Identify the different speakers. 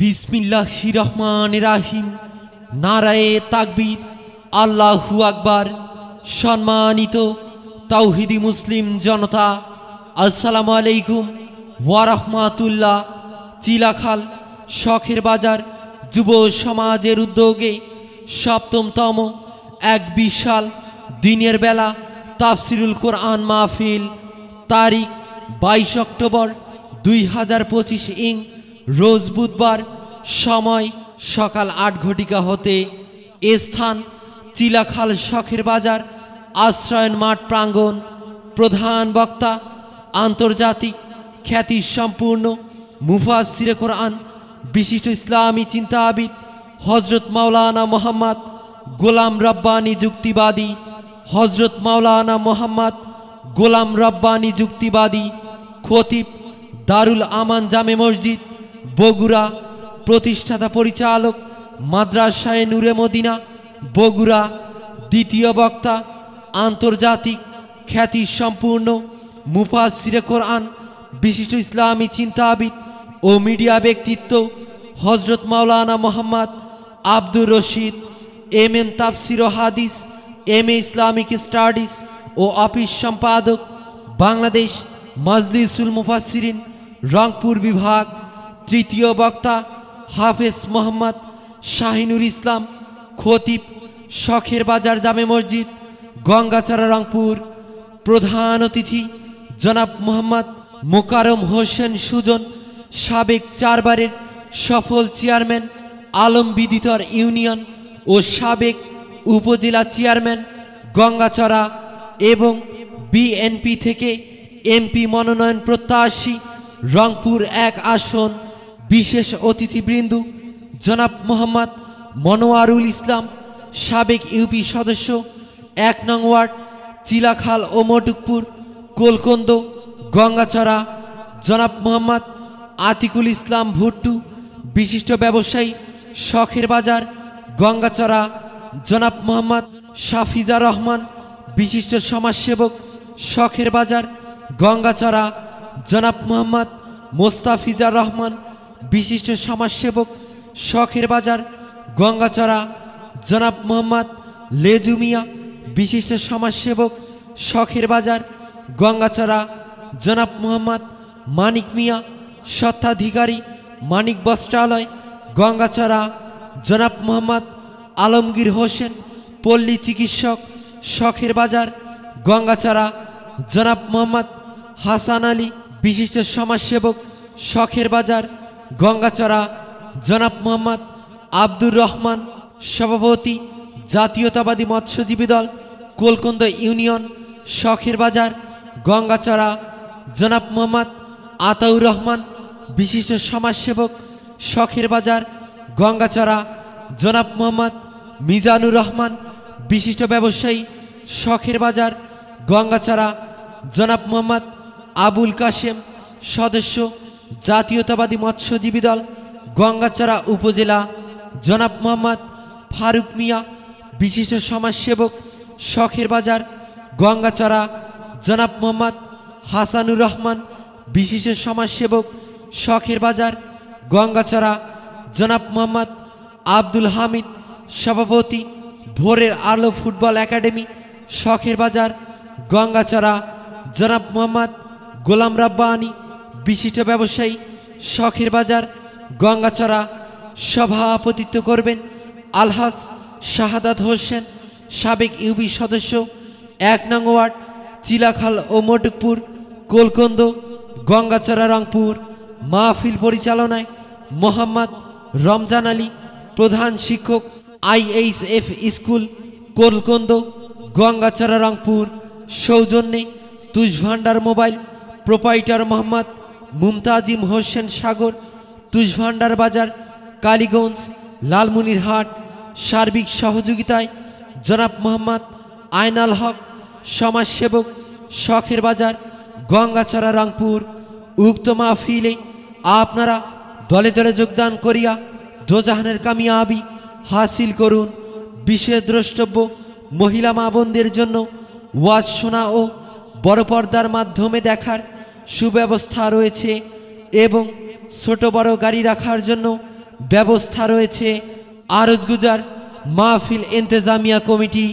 Speaker 1: বিসমিল্লাহির রহমানির রহিম। নারায়ে তাকবীর, আল্লাহু আকবার। সম্মানিত তাওহীদি মুসলিম জনতা, আসসালামু আলাইকুম ওয়া রাহমাতুল্লাহ। চিলাখাল শখের বাজার যুব সমাজের উদ্যোগে সপ্তমতম এক বিশাল দিনের বেলা তাফসিরুল কোরআন মাহফিল, তারিখ 22 অক্টোবর 2025 ইং রোজ বুধবার, সময় সকাল 8 ঘটিকা হতে, স্থান চিলাখাল শখের বাজার আশ্রয়ন মাঠ প্রাঙ্গণ। প্রধান বক্তা আন্তর্জাতিক খ্যাতি সম্পূর্ণ মুফাসসিরে কোরআন, বিশিষ্ট ইসলামী চিন্তাবিদ হজরত মাওলানা মোহাম্মদ গোলাম রব্বানী যুক্তিবাদী। হজরত মাওলানা মোহাম্মদ গোলাম রব্বানী যুক্তিবাদী খতিব, দারুল আমান জামে মসজিদ বগুড়া। প্রতিষ্ঠাতা পরিচালক মাদ্রাসায়ে নূরে মদিনা বগুড়া। দ্বিতীয় বক্তা আন্তর্জাতিক খ্যাতি সম্পূর্ণ মুফাসসিরে কোরআন, বিশিষ্ট ইসলামী চিন্তাবিদ ও মিডিয়া ব্যক্তিত্ব হজরত মাওলানা মোহাম্মদ আব্দুর রশিদ, MM তাফসির ও হাদিস, MA ইসলামিক স্টাডিজ ও অফিস সম্পাদক, বাংলাদেশ মাজলিসুল মুফাসসিরিন রংপুর বিভাগ। তৃতীয় বক্তা হাফেজ মোহাম্মদ শাহিনুর ইসলাম, খতিব, শখের বাজার জামে মসজিদ গঙ্গাচড়া রংপুর। প্রধান অতিথি জনাব মোহাম্মদ মোকারম হোসেন সুজন, সাবেক 4 বারের সফল চেয়ারম্যান আলম বিদিতর ইউনিয়ন ও সাবেক উপজেলা চেয়ারম্যান গঙ্গাচড়া এবং বিএনপি থেকে MP মনোনয়ন প্রত্যাশী রংপুর 1 আসন। বিশেষ অতিথিবৃন্দ জনাব মোহাম্মদ মনোয়ারুল ইসলাম, সাবেক ইউপি সদস্য 1 নং ওয়ার্ড চিলাখাল ও মটুকপুর কোলকন্দ গঙ্গাচড়া। জনাব মোহাম্মদ আতিকুল ইসলাম ভুট্টু, বিশিষ্ট ব্যবসায়ী শখের বাজার গঙ্গাচড়া। জনাব মোহাম্মদ শাফিজা রহমান, বিশিষ্ট সমাজসেবক শখের বাজার গঙ্গাচড়া। জনাব মোহাম্মদ মোস্তাফিজা রহমান, বিশিষ্ট সমাজসেবক শখের বাজার গঙ্গাচড়া। জনাব মোহাম্মদ লেজু মিয়া, বিশিষ্ট সমাজসেবক শখের বাজার গঙ্গাচড়া। জনাব মোহাম্মদ মানিক মিয়া, স্বত্বাধিকারী মানিক বস্ত্রালয় গঙ্গাচড়া। জনাব মোহাম্মদ আলমগীর হোসেন, পল্লী চিকিৎসক শখের বাজার গঙ্গাচড়া। জনাব মোহাম্মদ হাসান আলী, বিশিষ্ট সমাজসেবক শখের বাজার গঙ্গাচড়া। জনাব মোহাম্মদ আব্দুর রহমান, সভাপতি জাতীয়তাবাদী মৎস্যজীবী দল কোলকন্দ ইউনিয়ন শখের বাজার গঙ্গাচড়া। জনাব মোহাম্মদ আতাউর রহমান, বিশিষ্ট সমাজসেবক শখের বাজার গঙ্গাচড়া। জনাব মোহাম্মদ মিজানুর রহমান, বিশিষ্ট ব্যবসায়ী শখের বাজার গঙ্গাচড়া। জনাব মোহাম্মদ আবুল কাশেম, সদস্য জাতীয়তাবাদী মৎস্যজীবী দল গঙ্গাচড়া উপজেলা। জনাব মোহাম্মদ ফারুক মিয়া, বিশিষ্ট সমাজসেবক শখের বাজার গঙ্গাচড়া। জনাব মোহাম্মদ হাসানুর রহমান, বিশিষ্ট সমাজসেবক শখের বাজার গঙ্গাচড়া। জনাব মোহাম্মদ আব্দুল হামিদ, সভাপতি ভোরের আলো ফুটবল একাডেমি শখের বাজার গঙ্গাচড়া। জনাব মোহাম্মদ গোলাম রব্বানী, বিশিষ্ট ব্যবসায়ী শখের বাজার গঙ্গাচড়া। সভাপতিত্ব করবেন আলহাজ শাহাদাত হোসেন, সাবেক ইউপি সদস্য 1 নং ওয়ার্ড চিলাখাল ও মটুকপুর কোলকন্দ গঙ্গাচড়া রংপুর। মাহফিল পরিচালনায় মোহাম্মদ রমজান আলী, প্রধান শিক্ষক IHF স্কুল কোলকন্দ গঙ্গাচড়া রংপুর। সৌজন্যে তুষভান্ডার মোবাইল প্রোপাইটার মোহাম্মদ মুমতাজিম হোসেন সাগর, তুষভান্ডার বাজার কালীগঞ্জ লালমনিরহাট। সার্বিক সহযোগিতায় জনাব মোহাম্মদ আয়নাল হক, সমাজসেবক শখের বাজার গঙ্গাচড়া রংপুর। উক্ত মাহফিলে আপনারা দলে দলে যোগদান করিয়া দোজাহানের কামিয়াবি হাসিল করুন। বিশেষ দ্রষ্টব্য মহিলা মা বোনদের জন্য ওয়াজ শোনা ও বড় পর্দার মাধ্যমে দেখার সুব্যবস্থা রয়েছে এবং ছোট বড় গাড়ি রাখার জন্য ব্যবস্থা রয়েছে আরজগুজার মাহফিল ইন্তেজামিয়া কমিটি